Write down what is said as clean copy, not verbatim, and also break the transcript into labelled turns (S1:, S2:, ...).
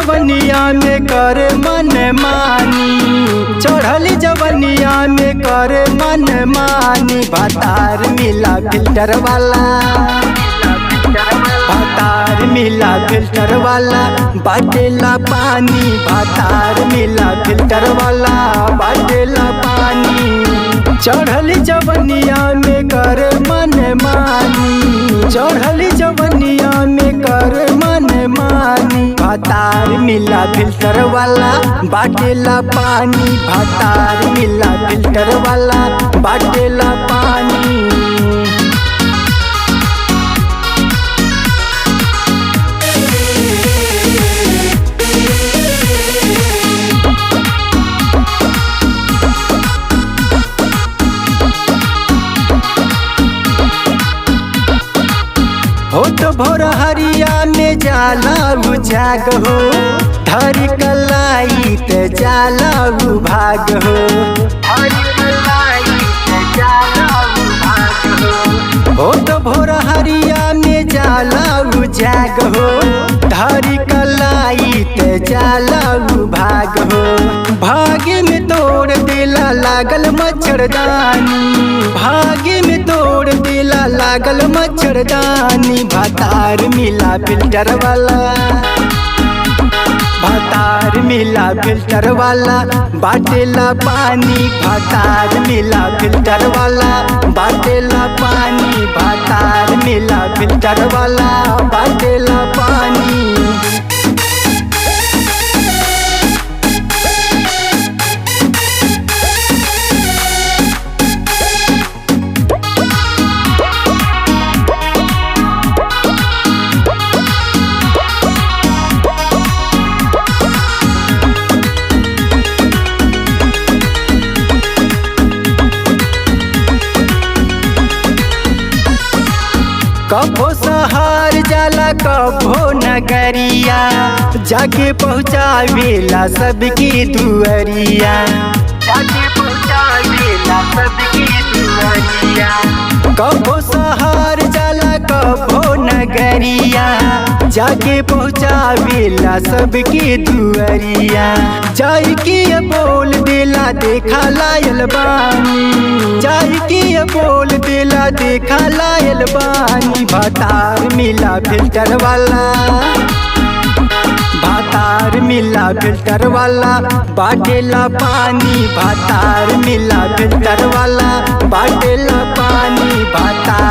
S1: जवनिया में करे मन मानी, चढ़ल जवनिया में करे मन मानी। भातार मिला फिल्टर वाला, भातार मिला फिल्टर वाला बाटेला पानी। भातार मिला फिल्टर वाला बाटेला पानी। चढ़ल जवनिया में करे मन मानी, चढ़ल जवनिया में करे मन मानी। भातार मिला फिल्टर वाला बाटेला पानी। भातार मिला फिल्टर वाला बाटेला पानी। हो तो भोर हरिया में जाला जाग हो, धरी कलाई ते जाला भाग हो, धरी कलाई ते जाला भाग हो। हो तो भोर हरिया में जाला जाग हो, धरी कलाई ते जाला भाग हो। भाग्य में तोड़ दिला लागल मच्छरदानी, भाग्य में तोड़ दिला लागल मच्छरदानी। भातार मिला फिल्टर वाला, भातार मिला फिल्टर वाला बाटेला पानी। भातार मिला फिल्टर वाला बाटेला पानी। भातार मिला फिल्टर वाला बाटेला पानी। कभो सहार जाला कभो नगरिया, जाके पहुँचावेला सबकी दुअरिया, जाके पहुँचावेला सबकी दुअरिया। कभो सहार जाला कभो नगरिया, जाके पहुँचावेला सबकी दुअरिया। जाई की बोल दिला देखा लायल बानी, जाई की बोल दिला देखा लायल बानी। भातार मिला फिल्टर वाला, भातार मिला फिल्टर वाला बाटेला पानी। भातार मिला फिल्टर वाला बाटेला पानी। भातार